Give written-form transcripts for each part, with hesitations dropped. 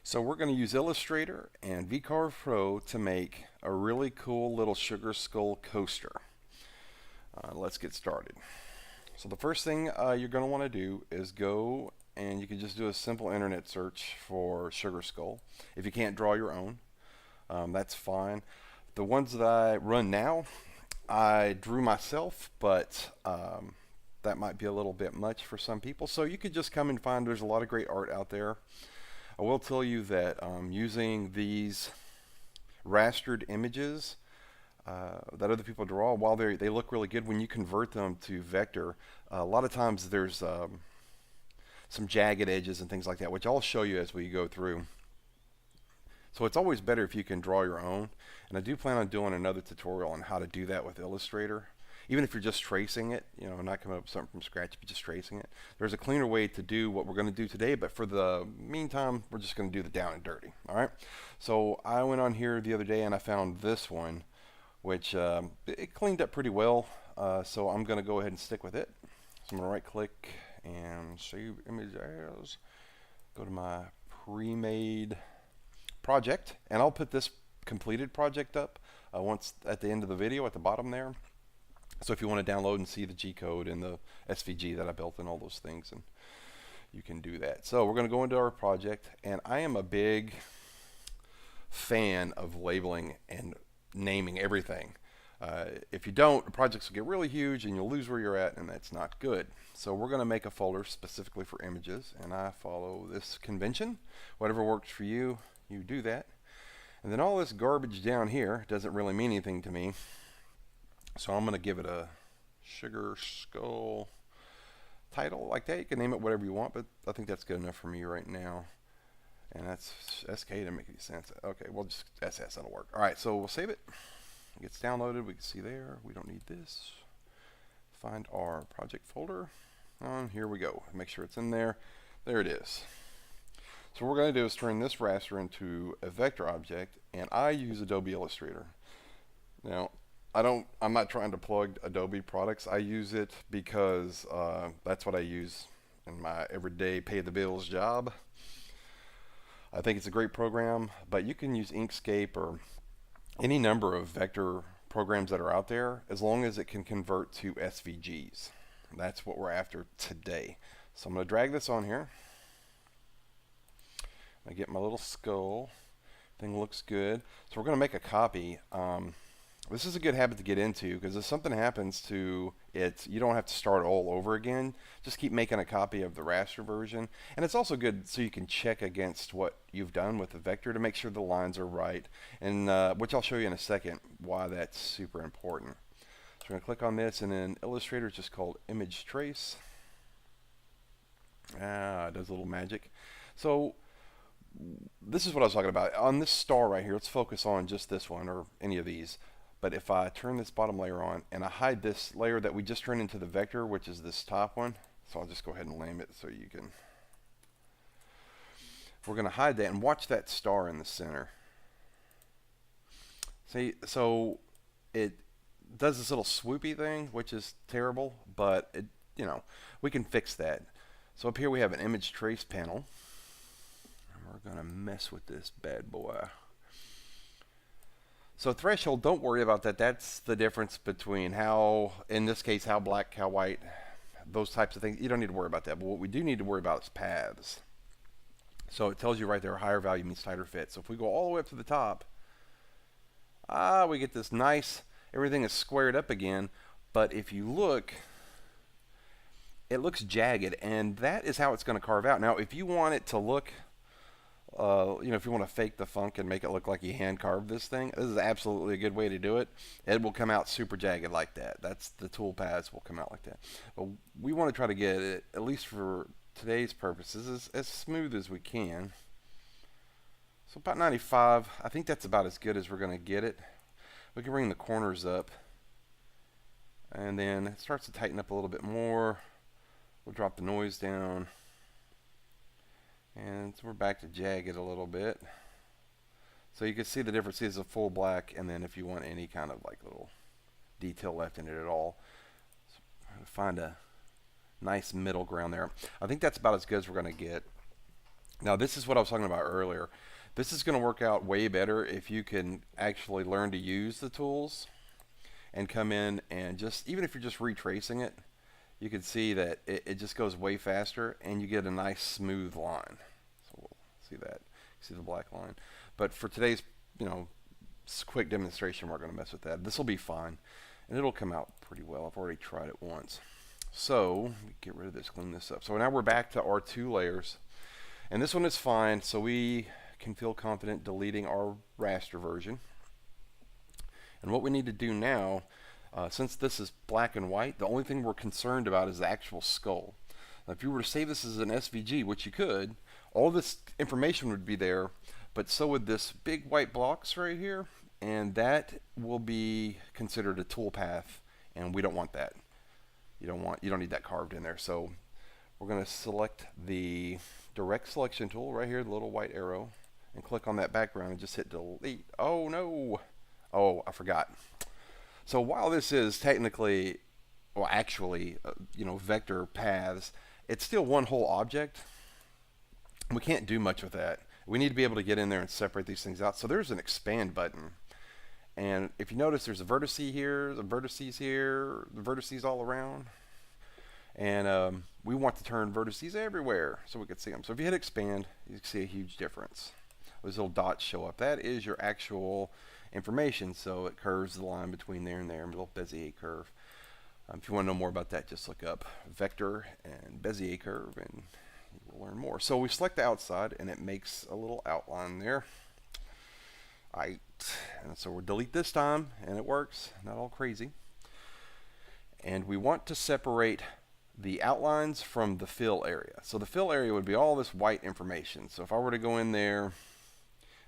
So we're going to use Illustrator and V-Carve Pro to make a really cool little sugar skull coaster. Let's get started. So the first thing you're going to want to do is go and you can just do a simple internet search for sugar skull. If you can't draw your own, that's fine. The ones that I run now, I drew myself, but that might be a little bit much for some people. So you could just come and find there's a lot of great art out there. I will tell you that using these rastered images that other people draw, while they look really good, when you convert them to vector, a lot of times there's some jagged edges and things like that, which I'll show you as we go through. So it's always better if you can draw your own, and I do plan on doing another tutorial on how to do that with Illustrator. Even if you're just tracing it, not coming up with something from scratch, but just tracing it. There's a cleaner way to do what we're going to do today, but for the meantime, we're just going to do the down and dirty. All right. So I went on here the other day and I found this one, which it cleaned up pretty well. So I'm going to go ahead and stick with it. So I'm going to right click and save image as. Go to my pre-made project, and I'll put this completed project up once at the end of the video at the bottom there. So if you want to download and see the G code and the SVG that I built and all those things, and you can do that. So we're going to go into our project, and I am a big fan of labeling and naming everything. If you don't, the projects will get really huge and you'll lose where you're at, and that's not good. So we're going to make a folder specifically for images, and I follow this convention. Whatever works for you, you do that. And then all this garbage down here doesn't really mean anything to me. So I'm going to give it a sugar skull title like that. You can name it whatever you want, but I think that's good enough for me right now. And that's SK to make any sense. Okay, well, just SS, that'll work. All right, so we'll save it. It gets downloaded. We can see there. We don't need this. Find our project folder. Here we go. Make sure it's in there. There it is. So what we're going to do is turn this raster into a vector object, and I use Adobe Illustrator. Now, I'm not trying to plug Adobe products. I use it because that's what I use in my everyday pay the bills job. I think it's a great program, but you can use Inkscape or any number of vector programs that are out there as long as it can convert to SVGs. That's what we're after today. So I'm going to drag this on here. I get my little skull. Thing looks good. So we're going to make a copy. This is a good habit to get into because if something happens to it, you don't have to start all over again. Just keep making a copy of the raster version. And it's also good so you can check against what you've done with the vector to make sure the lines are right, and which I'll show you in a second why that's super important. So we're going to click on this, and then Illustrator is just called Image Trace. It does a little magic. So this is what I was talking about. On this star right here, let's focus on just this one or any of these. But if I turn this bottom layer on and I hide this layer that we just turned into the vector, which is this top one, so I'll just go ahead and name it so you can. We're going to hide that and watch that star in the center. See, so it does this little swoopy thing, which is terrible, but we can fix that. So up here we have an image trace panel. And we're going to mess with this bad boy. So threshold, don't worry about that. That's the difference between how, in this case, how black, how white, those types of things. You don't need to worry about that. But what we do need to worry about is paths. So it tells you right there, higher value means tighter fit. So if we go all the way up to the top, we get this nice, everything is squared up again. But if you look, it looks jagged, and that is how it's going to carve out. Now, if you want it to look if you want to fake the funk and make it look like you hand carved this thing, this is absolutely a good way to do it. It will come out super jagged like that. That's the tool paths will come out like that. But we want to try to get it, at least for today's purposes, as smooth as we can. So about 95, I think that's about as good as we're going to get it. We can bring the corners up, and then it starts to tighten up a little bit more. We'll drop the noise down. And so we're back to jagged a little bit. So you can see the difference is a full black, and then if you want any kind of like little detail left in it at all, so find a nice middle ground there. I think that's about as good as we're going to get. Now this is what I was talking about earlier. This is going to work out way better if you can actually learn to use the tools and come in and just, even if you're just retracing it, you can see that it just goes way faster and you get a nice smooth line. So we'll see that. See the black line. But for today's, quick demonstration, we're going to mess with that. This will be fine and it'll come out pretty well. I've already tried it once. So get rid of this, clean this up. So now we're back to our 2 layers. And this one is fine, so we can feel confident deleting our raster version. And what we need to do now, since this is black and white, the only thing we're concerned about is the actual skull. Now, if you were to save this as an SVG, which you could, all this information would be there, but so would this big white box right here, and that will be considered a toolpath, and we don't want that. You don't need that carved in there. So we're going to select the direct selection tool right here, the little white arrow, and click on that background and just hit delete. Oh no! Oh, I forgot. So while this is technically, well, actually, vector paths, it's still one whole object. We can't do much with that. We need to be able to get in there and separate these things out. So there's an expand button. And if you notice, there's a vertex here, the vertices here, the vertices all around. And we want to turn vertices everywhere so we can see them. So if you hit expand, you can see a huge difference. Those little dots show up. That is your actual information. So it curves the line between there and there, a little Bezier curve. If you want to know more about that, just look up vector and Bezier curve and you will learn more. So we select the outside and it makes a little outline there. Right. And so we'll delete this time and it works, not all crazy. And we want to separate the outlines from the fill area. So the fill area would be all this white information. So if I were to go in there,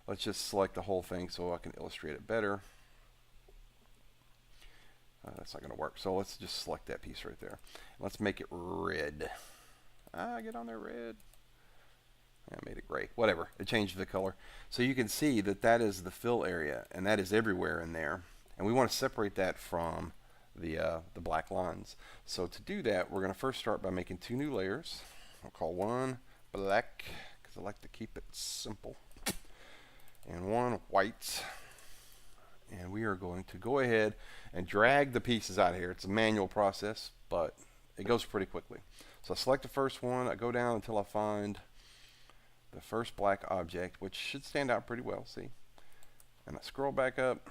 let's just select the whole thing so I can illustrate it better. That's not going to work. So let's just select that piece right there. Let's make it red. Get on there, red. I made it gray. Whatever. It changed the color. So you can see that that is the fill area, and that is everywhere in there. And we want to separate that from the black lines. So to do that, we're going to first start by making 2 new layers. I'll call one black because I like to keep it simple, and one white. And we are going to go ahead and drag the pieces out of here. It's a manual process, but it goes pretty quickly. So I select the first one. I go down until I find the first black object, which should stand out pretty well, see? And I scroll back up,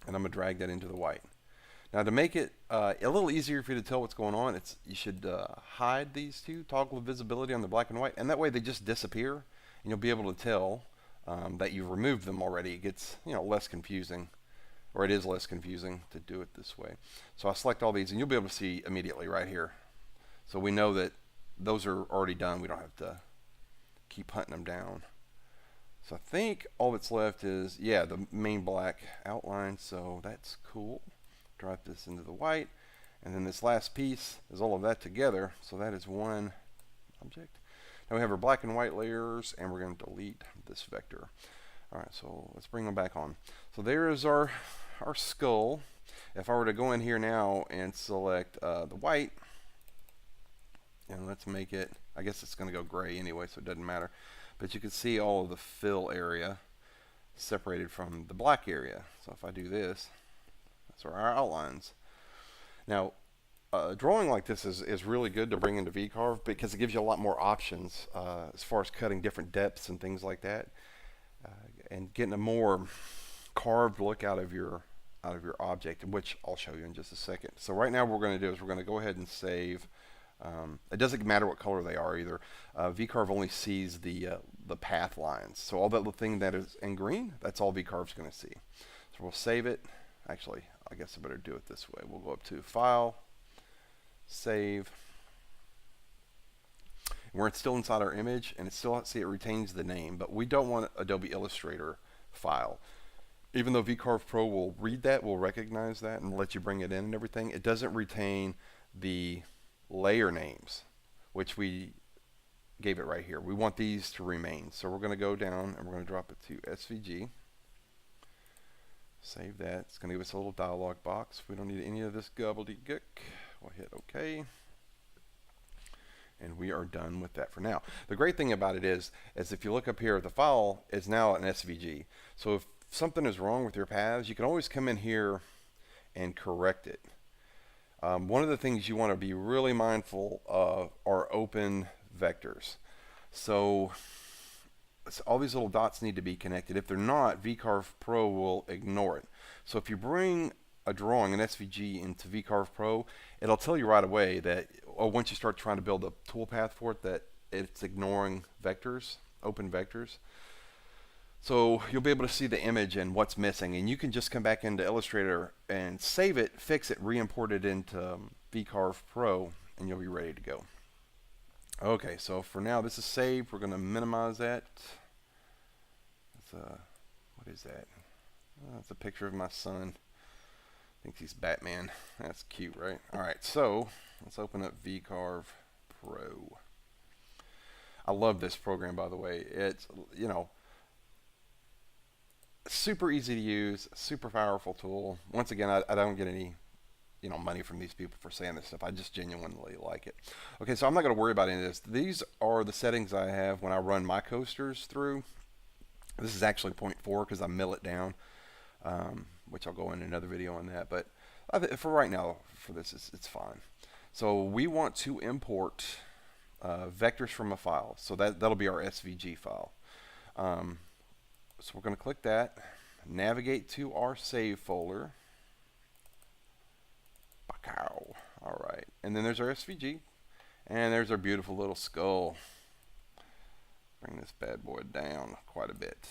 and I'm going to drag that into the white. Now to make it a little easier for you to tell what's going on, you should hide these two, toggle the visibility on the black and white, and that way they just disappear, and you'll be able to tell that you've removed them already. It gets less confusing, or it is less confusing to do it this way. So I select all these, and you'll be able to see immediately right here. So we know that those are already done. We don't have to keep hunting them down. So I think all that's left is, the main black outline. So that's cool. Drop this into the white, and then this last piece is all of that together. So that is one object. Now we have our black and white layers, and we're going to delete this vector. All right, so let's bring them back on. So there is our skull. If I were to go in here now and select the white, and let's make it, I guess it's going to go gray anyway, so it doesn't matter. But you can see all of the fill area separated from the black area. So if I do this, that's our outlines. Now, drawing like this is really good to bring into V-Carve because it gives you a lot more options as far as cutting different depths and things like that, and getting a more carved look out of your object, which I'll show you in just a second. So right now what we're going to do is we're going to go ahead and save. It doesn't matter what color they are either. V-Carve only sees the path lines. So all that little thing that is in green, that's all V-Carve's going to see. So we'll save it. Actually, I guess I better do it this way. We'll go up to File, Save. And we're still inside our image, and it retains the name, but we don't want Adobe Illustrator file. Even though V-Carve Pro will read that, will recognize that, and let you bring it in and everything, it doesn't retain the layer names, which we gave it right here. We want these to remain. So we're going to go down and we're going to drop it to SVG. Save that. It's going to give us a little dialog box. We don't need any of this gobbledygook. We'll hit OK. And we are done with that for now. The great thing about it is if you look up here, the file is now an SVG. So if something is wrong with your paths, you can always come in here and correct it. One of the things you want to be really mindful of are open vectors. So all these little dots need to be connected. If they're not, V-Carve Pro will ignore it. So if you bring a drawing, an SVG, into V-Carve Pro, it'll tell you right away that, once you start trying to build a toolpath for it, that it's ignoring vectors, open vectors. So you'll be able to see the image and what's missing, and you can just come back into Illustrator and save it, fix it, re-import it into V-Carve Pro, and you'll be ready to go. Okay, so for now this is saved. We're going to minimize that. What is that? That's a picture of my son. Thinks he's Batman. That's cute, right? Alright, so let's open up V-Carve Pro. I love this program, by the way. It's, you know, super easy to use, super powerful tool. Once again, I don't get any, you know, money from these people for saying this stuff. I just genuinely like it. Okay, so I'm not going to worry about any of this. These are the settings I have when I run my coasters through. This is actually 0.4 because I mill it down, which I'll go in another video on that. But for right now, for this, it's fine. So we want to import vectors from a file. So that'll be our SVG file. So we're going to click that, navigate to our save folder. Alright, and then there's our SVG, and there's our beautiful little skull. Bring this bad boy down quite a bit.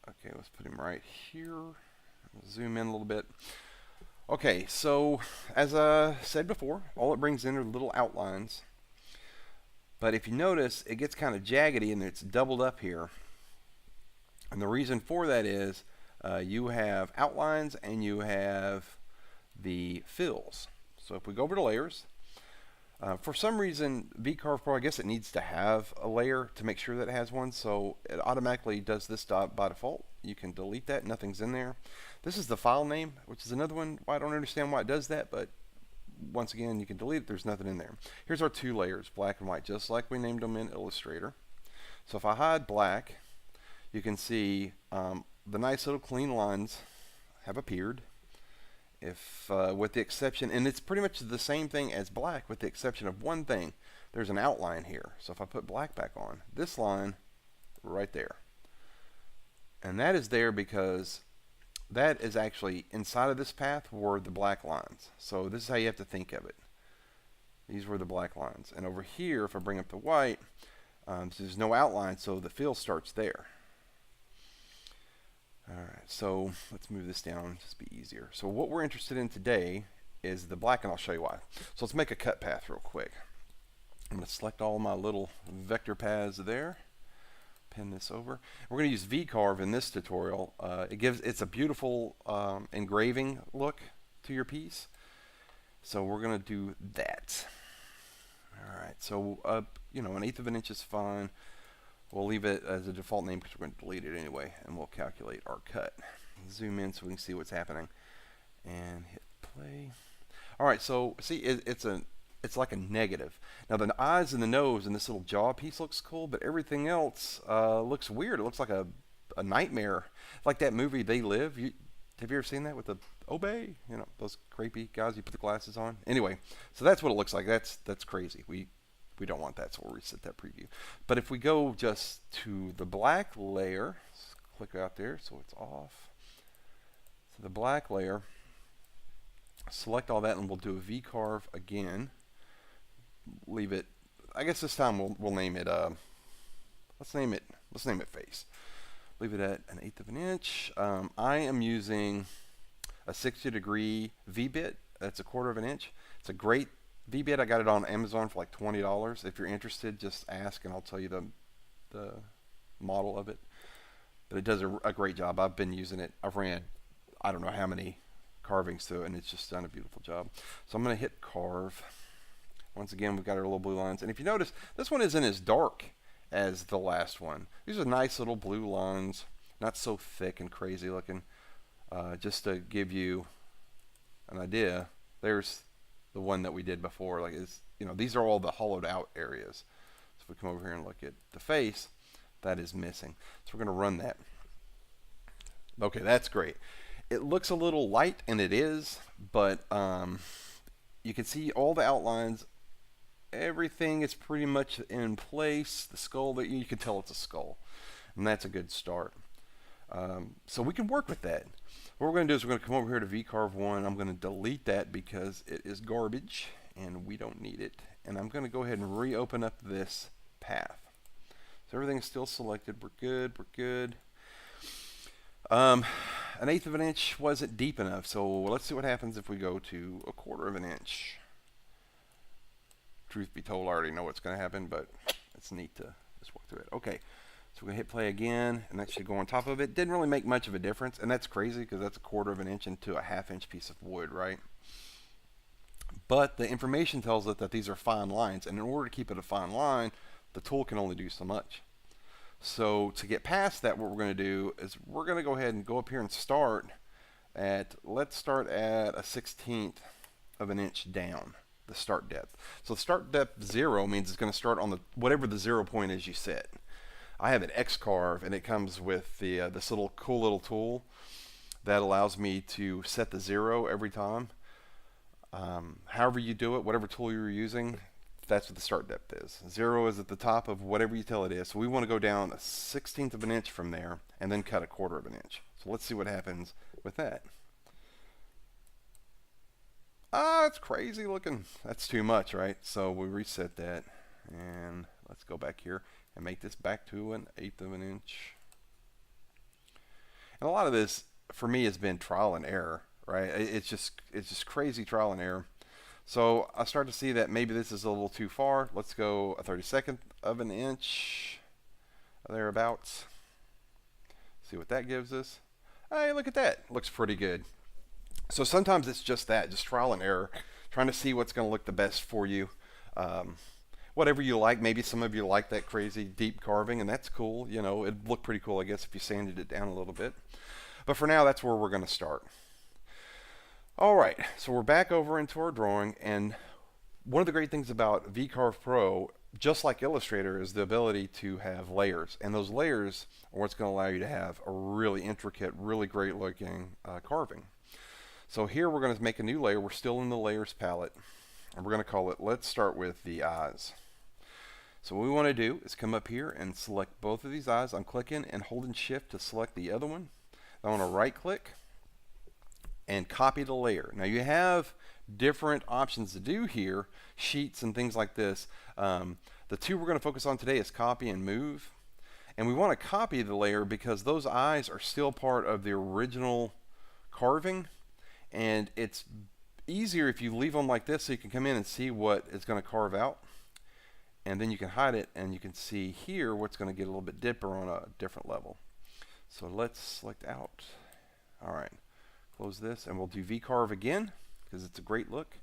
Okay, let's put him right here. Zoom in a little bit. Okay, so as I said before, all it brings in are little outlines. But if you notice, it gets kind of jaggedy and it's doubled up here. And the reason for that is you have outlines and you have the fills. So if we go over to layers, for some reason V-Carve Pro, I guess it needs to have a layer to make sure that it has one, so it automatically does this by default. You can delete that, nothing's in there. This is the file name, which is another one. I don't understand why it does that, but once again, you can delete it, there's nothing in there. Here's our two layers, black and white, just like we named them in Illustrator. So if I hide black, you can see the nice little clean lines have appeared. If with the exception, and it's pretty much the same thing as black with the exception of one thing, there's an outline here. So if I put black back on, this line right there, and that is there because that is actually inside of this path were the black lines. So this is how you have to think of it. These were the black lines, and over here, if I bring up the white, there's no outline, so the fill starts there. Alright, so let's move this down, just be easier. So what we're interested in today is the black, and I'll show you why. So let's make a cut path real quick. I'm going to select all my little vector paths there, pin this over. We're going to use V-Carve in this tutorial. It's a beautiful engraving look to your piece. So we're going to do that. Alright, so you know, 1/8 of an inch is fine. We'll leave it as a default name because we're going to delete it anyway, and we'll calculate our cut. Zoom in so we can see what's happening, and hit play. All right, so see, it's like a negative. Now the eyes and the nose and this little jaw piece looks cool, but everything else looks weird. It looks like a nightmare, like that movie They Live. Have you ever seen that with the Obey? You know, those creepy guys. You put the glasses on. Anyway, so that's what it looks like. That's crazy. We don't want that, so we'll reset that preview. But if we go just to the black layer, let's click out there so it's off. So the black layer, select all that, and we'll do a V-Carve again. Leave it. I guess this time we'll name it. Let's name it face. Leave it at 1/8 of an inch. I am using a 60-degree V-bit. That's 1/4 of an inch. It's a great V-bit. I got it on Amazon for like $20. If you're interested, just ask and I'll tell you the model of it. But it does a great job. I've been using it. I've ran I don't know how many carvings through it, and it's just done a beautiful job. So I'm going to hit carve. Once again, we've got our little blue lines. And if you notice, this one isn't as dark as the last one. These are nice little blue lines, not so thick and crazy looking. Just to give you an idea, there's the one that we did before. Like, is, you know, these are all the hollowed out areas. So if we come over here and look at the face, that is missing. So we're going to run that. Okay, that's great. It looks a little light, and it is, but you can see all the outlines. Everything is pretty much in place. The skull, that you can tell it's a skull, and that's a good start. So we can work with that. What we're going to do is we're going to come over here to V-Carve 1. I'm going to delete that because it is garbage, and we don't need it. And I'm going to go ahead and reopen up this path. So everything's still selected. We're good. We're good. An 1/8 of an inch wasn't deep enough, so let's see what happens if we go to 1/4 of an inch. Truth be told, I already know what's going to happen, but it's neat to just walk through it. Okay, so we're going to hit play again, and that should go on top of it. Didn't really make much of a difference, and that's crazy because that's 1/4 of an inch into a 1/2 inch piece of wood, right? But the information tells it that these are fine lines, and in order to keep it a fine line, the tool can only do so much. So to get past that, what we're going to do is we're going to go ahead and go up here and start at, let's start at a 1/16 of an inch down, the start depth. So the start depth 0 means it's going to start on the whatever the 0 point is you set. I have an X-Carve, and it comes with the this little cool little tool that allows me to set the 0 every time. However you do it, whatever tool you're using, that's what the start depth is. 0 is at the top of whatever you tell it is. So we want to go down a 1/16 of an inch from there and then cut 1/4 of an inch. So let's see what happens with that. Ah, it's crazy looking. That's too much, right? So we reset that, and let's go back here and make this back to an 1/8 of an inch. And a lot of this for me has been trial and error, right? It's just crazy trial and error. So I start to see that maybe this is a little too far. Let's go a 32nd of an inch, thereabouts. See what that gives us. Hey, look at that. Looks pretty good. So sometimes it's just that, just trial and error, trying to see what's going to look the best for you. Whatever you like. Maybe some of you like that crazy deep carving, and that's cool. You know, it'd look pretty cool, I guess, if you sanded it down a little bit. But for now, that's where we're going to start. All right, so we're back over into our drawing, and one of the great things about V-Carve Pro, just like Illustrator, is the ability to have layers, and those layers are what's going to allow you to have a really intricate, really great looking carving. So here we're going to make a new layer. We're still in the layers palette, and we're going to call it, let's start with the eyes. So what we want to do is come up here and select both of these eyes. I'm clicking and holding shift to select the other one. I want to right click and copy the layer. Now you have different options to do here, sheets and things like this. The two we're going to focus on today is copy and move. And we want to copy the layer because those eyes are still part of the original carving. And it's easier if you leave them like this so you can come in and see what it's going to carve out. And then you can hide it, and you can see here what's going to get a little bit deeper on a different level. So let's select out. All right. Close this, and we'll do V-Carve again because it's a great look.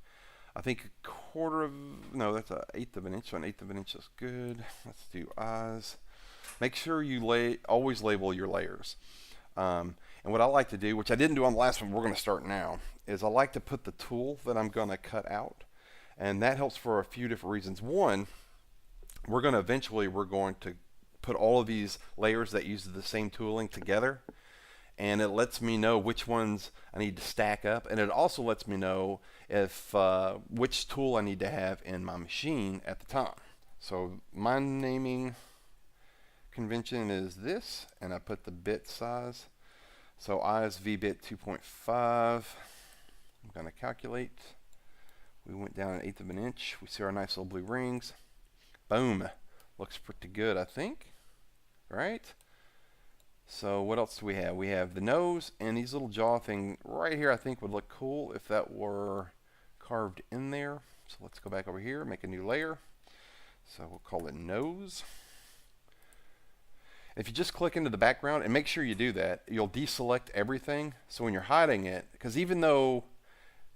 I think that's an 1/8 of an inch, so an 1/8 of an inch is good. Let's do eyes. Make sure you always label your layers. And what I like to do, which I didn't do on the last one, we're going to start now, is I like to put the tool that I'm going to cut out, and that helps for a few different reasons. One, we're going to put all of these layers that use the same tooling together. And it lets me know which ones I need to stack up, and it also lets me know if which tool I need to have in my machine at the time. So my naming convention is this, and I put the bit size. So eyes V-bit 2.5. I'm going to calculate. We went down an 1/8 of an inch. We see our nice little blue rings. Boom. Looks pretty good, I think. Right? So what else do we have? We have the nose, and these little jaw thing right here I think would look cool if that were carved in there. So let's go back over here, make a new layer. So we'll call it nose. If you just click into the background, and make sure you do that, you'll deselect everything. So when you're hiding it, because even though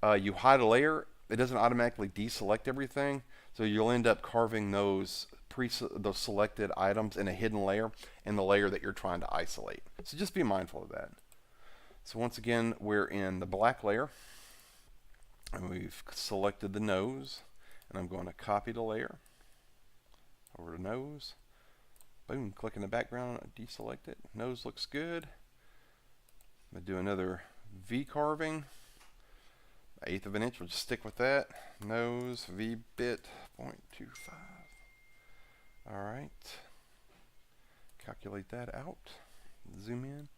you hide a layer, it doesn't automatically deselect everything. So you'll end up carving those selected items in a hidden layer in the layer that you're trying to isolate. So just be mindful of that. So once again, we're in the black layer. And we've selected the nose, and I'm going to copy the layer over to nose. Boom, click in the background, deselect it. Nose looks good. I'm going to do another V-carving. 1/8 of an inch, we'll just stick with that. Nose, V-bit, 0.25. Alright. Calculate that out. Zoom in.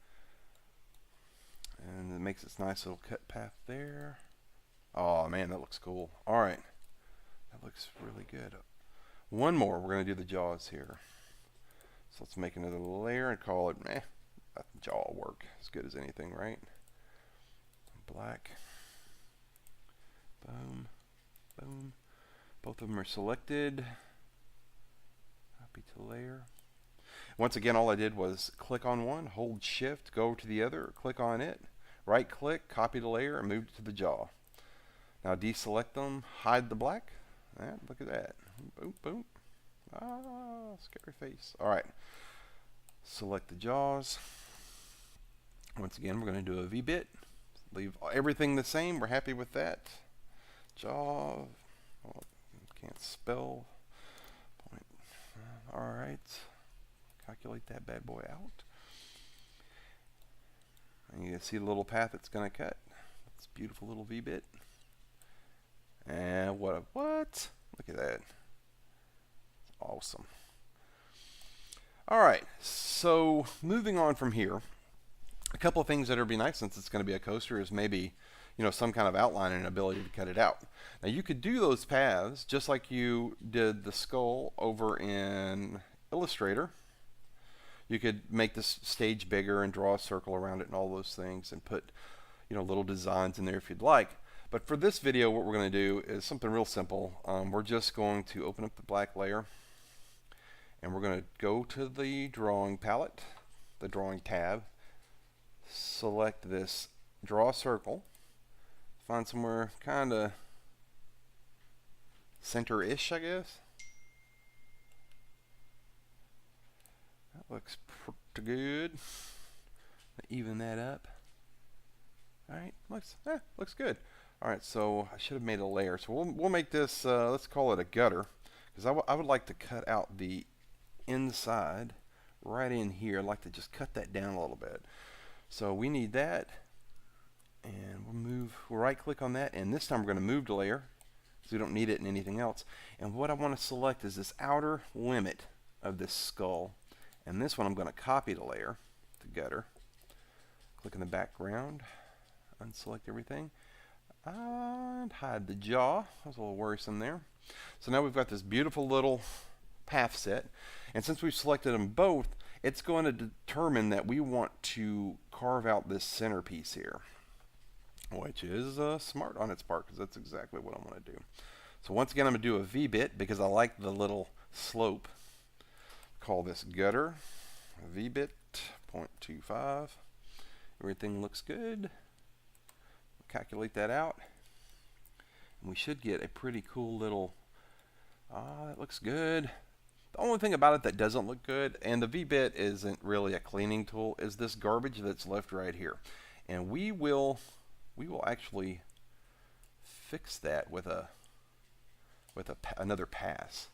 And it makes its nice little cut path there. Oh man, that looks cool. Alright. That looks really good. One more, we're going to do the jaws here. So let's make another layer and call it, jaw will work as good as anything, right? Black. Boom. Boom. Both of them are selected. Copy to layer. Once again, all I did was click on one, hold shift, go over to the other, click on it, right click, copy the layer, and move to the jaw. Now deselect them, hide the black. Look at that. Boom, boom. Ah, scary face. Alright. Select the jaws. Once again, we're going to do a V-bit. Leave everything the same. We're happy with that. Jaw. Oh, can't spell. Point. Alright. Calculate that bad boy out. And you can see the little path it's going to cut. It's a beautiful little V-bit. And what? Look at that. Awesome. Alright, so moving on from here, a couple of things that would be nice since it's going to be a coaster is maybe, some kind of outline and ability to cut it out. Now you could do those paths just like you did the skull over in Illustrator. You could make this stage bigger and draw a circle around it and all those things and put, little designs in there if you'd like. But for this video, what we're going to do is something real simple. We're just going to open up the black layer, and we're going to go to the drawing palette, the drawing tab, select this draw circle, find somewhere kind of center-ish, I guess. That looks pretty good. Even that up. Alright, looks good. Alright, so I should have made a layer. So we'll make this, let's call it a gutter, because I would like to cut out the inside right in here. I'd like to just cut that down a little bit. So we need that, and we'll right click on that, and this time we're going to move the layer, because we don't need it in anything else. And what I want to select is this outer limit of this skull, and this one I'm going to copy the layer, the gutter, click in the background, unselect everything, and hide the jaw. That was a little worrisome there. So now we've got this beautiful little path set, and since we've selected them both, it's going to determine that we want to carve out this centerpiece here, which is smart on its part, because that's exactly what I want to do. So once again, I'm going to do a V-bit because I like the little slope. Call this gutter, V-bit, 0.25. Everything looks good. Calculate that out, and we should get a pretty cool little, that looks good. The only thing about it that doesn't look good, and the V-bit isn't really a cleaning tool, is this garbage that's left right here. And we will actually fix that with another pass.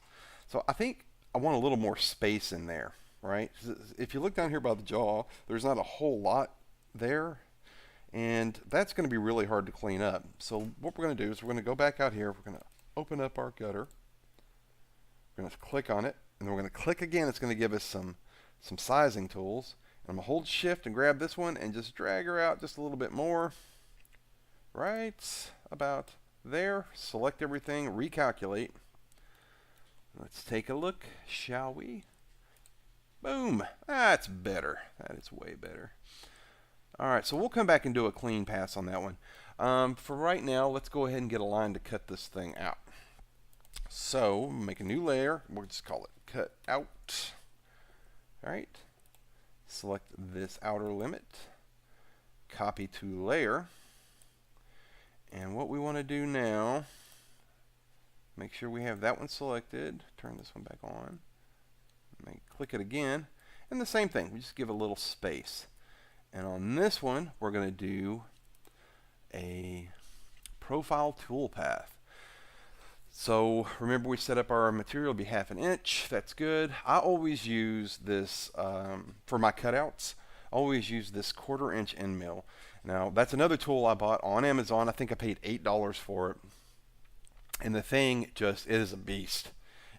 So I think I want a little more space in there, right? If you look down here by the jaw, there's not a whole lot there, and that's going to be really hard to clean up. So what we're going to do is we're going to go back out here. We're going to open up our gutter. We're going to click on it, and then we're going to click again. It's going to give us some sizing tools. And I'm going to hold shift and grab this one and just drag her out just a little bit more. Right about there. Select everything, recalculate. Let's take a look, shall we? Boom. That's better. That is way better. Alright, so we'll come back and do a clean pass on that one. For right now, let's go ahead and get a line to cut this thing out. So, make a new layer. We'll just call it cut out. Alright. Select this outer limit. Copy to layer. And what we want to do now, make sure we have that one selected. Turn this one back on. Click it again. And the same thing. We just give a little space. And on this one, we're going to do a profile toolpath. So remember, we set up our material to be 1/2 inch. That's good. I always use this for my cutouts. I always use this 1/4 inch end mill. Now that's another tool I bought on Amazon. I think I paid $8 for it. And the thing just is a beast.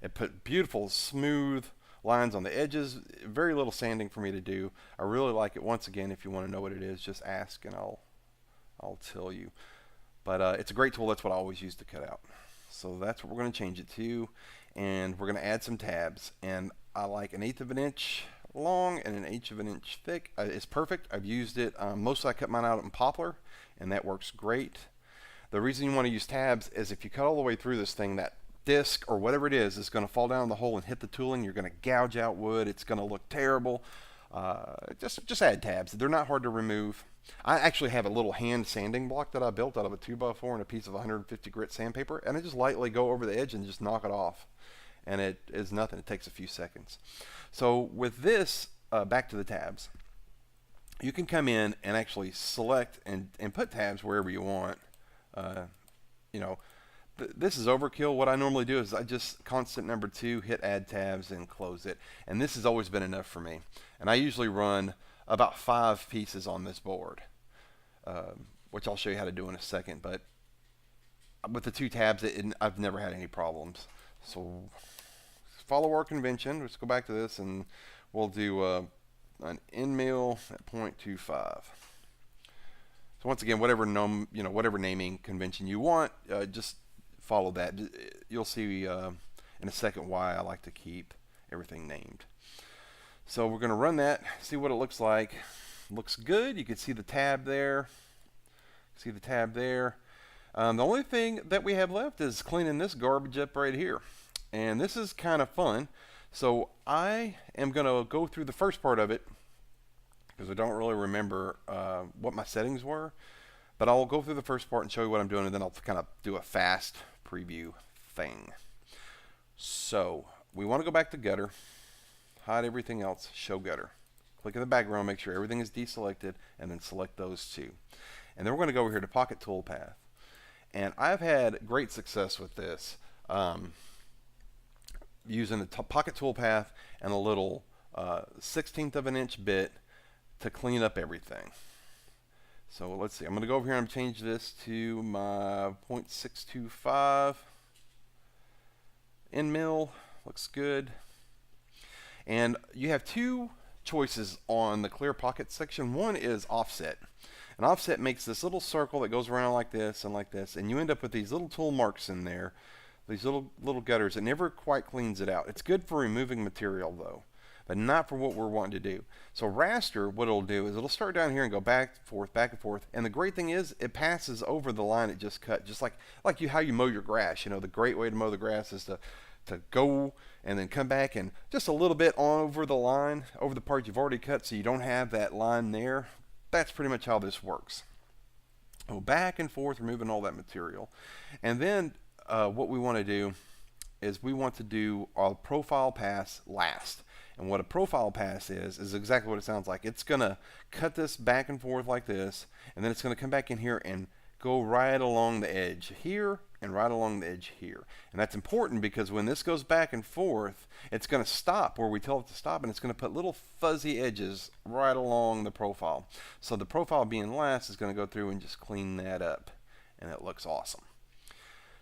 It put beautiful smooth lines on the edges. Very little sanding for me to do. I really like it. Once again, if you want to know what it is, just ask and I'll tell you. But it's a great tool. That's what I always use to cut out. So that's what we're going to change it to, and we're going to add some tabs. And I like 1/8 of an inch long and 1/8 of an inch thick. It's perfect. I've used it. Mostly I cut mine out in poplar, and that works great. The reason you want to use tabs is if you cut all the way through this thing, that disc or whatever it is going to fall down the hole and hit the tooling. You're going to gouge out wood. It's going to look terrible. Just add tabs. They're not hard to remove. I actually have a little hand sanding block that I built out of a 2x4 and a piece of 150 grit sandpaper, and I just lightly go over the edge and just knock it off, and it is nothing. It takes a few seconds. So with this, back to the tabs, you can come in and actually select and put tabs wherever you want. You know, this is overkill. What I normally do is I just constant number 2, hit add tabs and close it, and this has always been enough for me. And I usually run about 5 pieces on this board, which I'll show you how to do in a second. But with the 2 tabs, I've never had any problems. So follow our convention. Let's go back to this, and we'll do an end mill at 0.25. So once again, whatever naming convention you want, just follow that. You'll see in a second why I like to keep everything named. So we're going to run that, see what it looks like. Looks good. You can see the tab there. See the tab there. The only thing that we have left is cleaning this garbage up right here. And this is kind of fun. So I am going to go through the first part of it because I don't really remember what my settings were. But I'll go through the first part and show you what I'm doing, and then I'll kind of do a fast preview thing. So we want to go back to gutter. Hide everything else, show gutter. Click in the background, make sure everything is deselected, and then select those 2. And then we're going to go over here to Pocket Toolpath. And I've had great success with this, using the Pocket Toolpath and a little 1/16 of an inch bit to clean up everything. So let's see, I'm going to go over here and change this to my 0.625 end mill. Looks good. And you have 2 choices on the clear pocket section. One is offset. And offset makes this little circle that goes around like this, and you end up with these little tool marks in there, these little gutters. It never quite cleans it out. It's good for removing material though, but not for what we're wanting to do. So raster, what it'll do is it'll start down here and go back and forth. And the great thing is it passes over the line it just cut, just like how you mow your grass. You know, the great way to mow the grass is to go and then come back and just a little bit over the line, over the part you've already cut, so you don't have that line there. That's pretty much how this works. Go back and forth, removing all that material. And then what we want to do is we want to do our profile pass last. And what a profile pass is exactly what it sounds like. It's going to cut this back and forth like this, and then it's going to come back in here and go right along the edge here and right along the edge here. And that's important because when this goes back and forth, it's going to stop where we tell it to stop, and it's going to put little fuzzy edges right along the profile. So the profile being last is going to go through and just clean that up, and it looks awesome.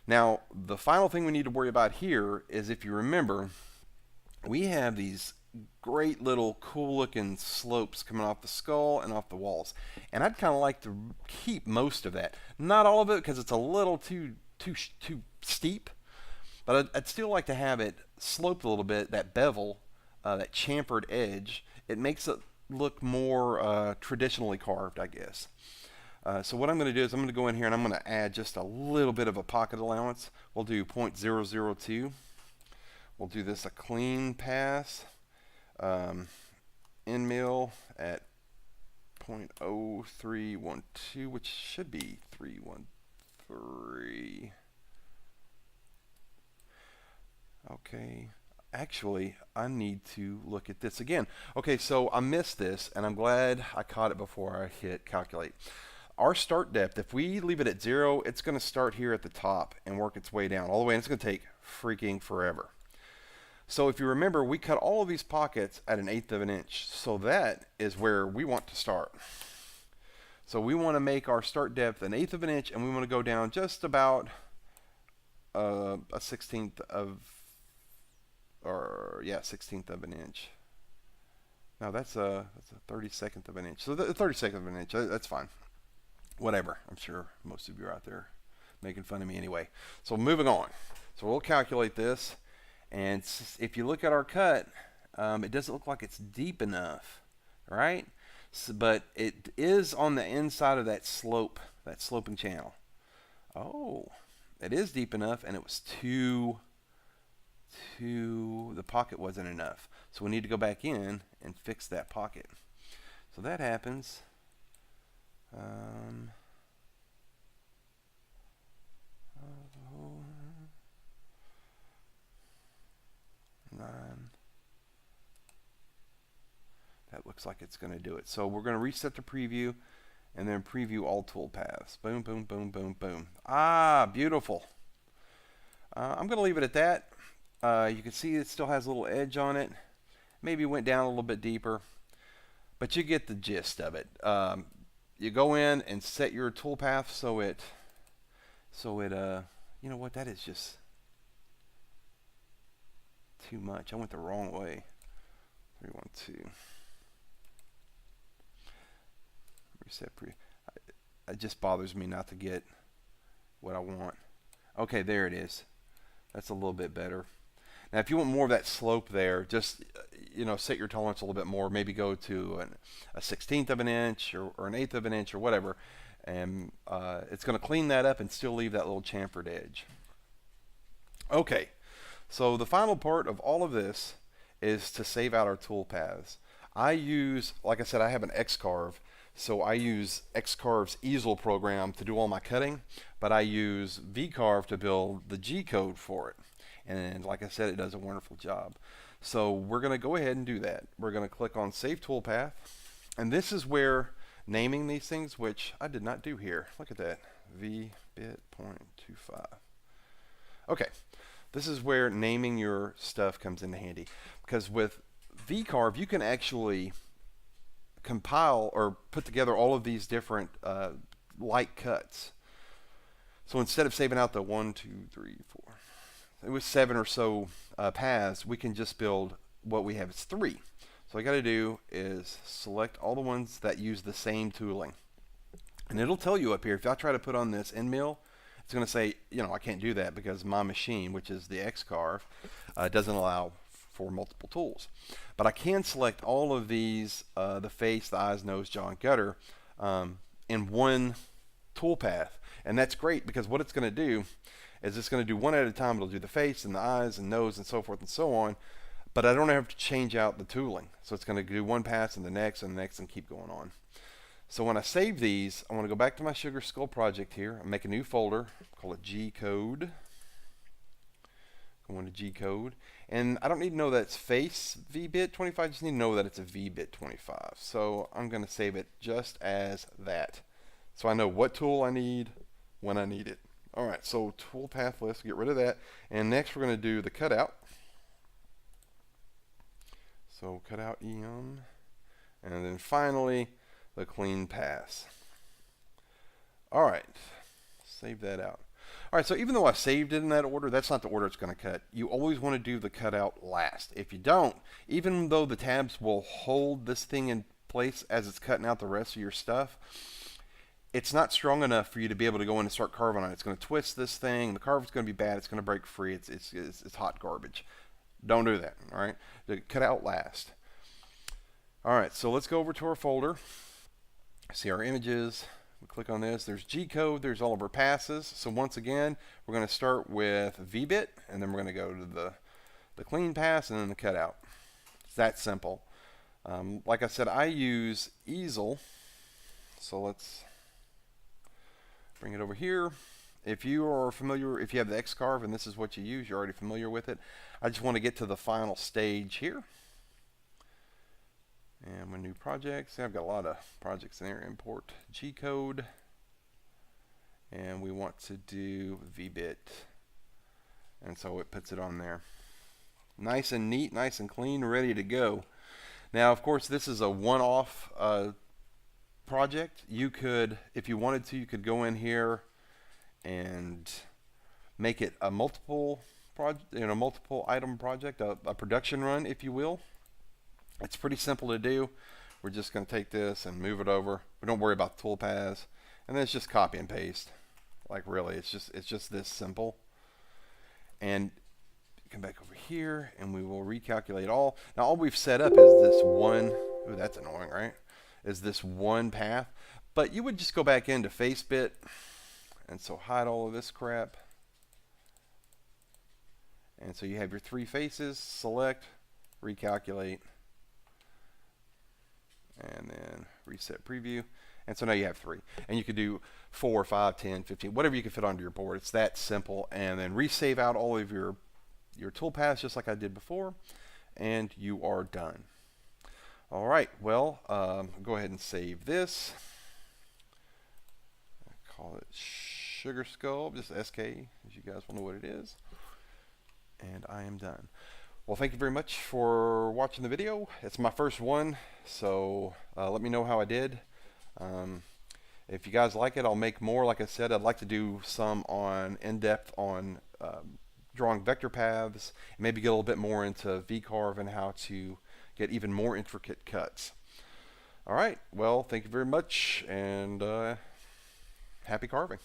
Now, the final thing we need to worry about here is, if you remember, we have these great little cool looking slopes coming off the skull and off the walls, and I'd kind of like to keep most of that, not all of it because it's a little too steep, but I'd still like to have it sloped a little bit. That bevel, that chamfered edge, it makes it look more traditionally carved, I guess. So what I'm going to do is I'm going to go in here and I'm going to add just a little bit of a pocket allowance. We'll do 0.002. We'll do this a clean pass. End mill at 0.0312, which should be 313. Okay, actually I need to look at this again. Okay, so I missed this, and I'm glad I caught it before I hit calculate. our start depth, if we leave it at 0, it's going to start here at the top and work its way down all the way, and it's going to take freaking forever. So if you remember, we cut all of these pockets at 1/8 of an inch. So that is where we want to start. So we want to make our start depth 1/8 of an inch, and we want to go down just about a 1/16 of, or yeah, 1/16 of an inch. Now that's a 32nd of an inch. So the 32nd of an inch, that's fine. Whatever. I'm sure most of you are out there making fun of me anyway. So moving on. So we'll calculate this, and if you look at our cut, it doesn't look like it's deep enough, right? So, but it is on the inside of that slope, that sloping channel. Oh, it is deep enough, and it was the pocket wasn't enough. So we need to go back in and fix that pocket. So that happens. 9. That looks like it's going to do it. So we're going to reset the preview and then preview all tool paths. Boom, boom, boom, boom, boom. Ah, beautiful. I'm going to leave it at that. You can see it still has a little edge on it. Maybe went down a little bit deeper, but you get the gist of it. You go in and set your tool path so it you know what, that is just too much. I went the wrong way. 312. Reset pre. It just bothers me not to get what I want. Okay, there it is. That's a little bit better. Now, if you want more of that slope there, just set your tolerance a little bit more. Maybe go to a 1/16 of an inch or an 1/8 of an inch or whatever, and it's going to clean that up and still leave that little chamfered edge. Okay, so the final part of all of this is to save out our tool paths. I use, like I said, I have an Vcarve, so I use Vcarve's easel program to do all my cutting, but I use V-Carve to build the G-code for it. And like I said, it does a wonderful job. So we're going to go ahead and do that. We're going to click on Save Toolpath. And this is where naming these things, which I did not do here. Look at that. V-bit.25. Okay. This is where naming your stuff comes into handy. Because with V-Carve, you can actually compile or put together all of these different light cuts. So instead of saving out the 1, 2, 3, 4, it was 7 or so paths, we can just build what we have is 3. So all I got to do is select all the ones that use the same tooling. And it'll tell you up here, if I try to put on this end mill, it's going to say, I can't do that because my machine, which is the Vcarve, doesn't allow for multiple tools. But I can select all of these, the face, the eyes, nose, jaw, and gutter, in one tool path. And that's great because what it's going to do is it's going to do one at a time. It'll do the face and the eyes and nose and so forth and so on, but I don't have to change out the tooling. So it's going to do one pass and the next and the next and keep going on. So when I save these, I want to go back to my Sugar Skull project here and make a new folder, call it G-code. Go into G-code, and I don't need to know that it's face V-bit25, I just need to know that it's a V-bit25. So I'm going to save it just as that. So I know what tool I need when I need it. Alright, so tool path list, get rid of that. And next we're going to do the cutout. So cutout EM. And then finally, the clean pass. Alright, save that out. Alright, so even though I saved it in that order, that's not the order it's going to cut. You always want to do the cutout last. If you don't, even though the tabs will hold this thing in place as it's cutting out the rest of your stuff, it's not strong enough for you to be able to go in and start carving on it. It's going to twist this thing. The carve is going to be bad. It's going to break free. It's hot garbage. Don't do that. All right. Cut out last. All right. So let's go over to our folder. See our images. We click on this. There's G-code. There's all of our passes. So once again, we're going to start with V-bit, and then we're going to go to the clean pass and then the cutout. It's that simple. Like I said, I use easel. So let's bring it over here. If you are familiar, if you have the Vcarve and this is what you use, you're already familiar with it. I just want to get to the final stage here. And my new projects. I've got a lot of projects in there. Import G-code. and we want to do V-bit, and so it puts it on there. Nice and neat, nice and clean, ready to go. Now, of course, this is a one-off project. You could, if you wanted to, you could go in here and make it a multiple item project, a production run, if you will. It's pretty simple to do. We're just going to take this and move it over. We don't worry about the tool paths, and then it's just copy and paste. Like really, it's just this simple. And come back over here, and we will recalculate all. Now all we've set up is this one. Ooh, that's annoying, right? Is this one path? But you would just go back into FaceBit, and so hide all of this crap. And so you have your three faces. Select, recalculate, and then reset preview. And so now you have three. And you could do 4, 5, 10, 15, whatever you can fit onto your board. It's that simple. And then resave out all of your tool paths just like I did before, and you are done. All right, well, go ahead and save this. Call it Sugar Skull, just SK, as you guys will know what it is. And I am done. Well, thank you very much for watching the video. It's my first one, so let me know how I did. If you guys like it, I'll make more. Like I said, I'd like to do some in-depth on drawing vector paths, and maybe get a little bit more into V-Carve and how to get even more intricate cuts. All right, well, thank you very much, and happy carving.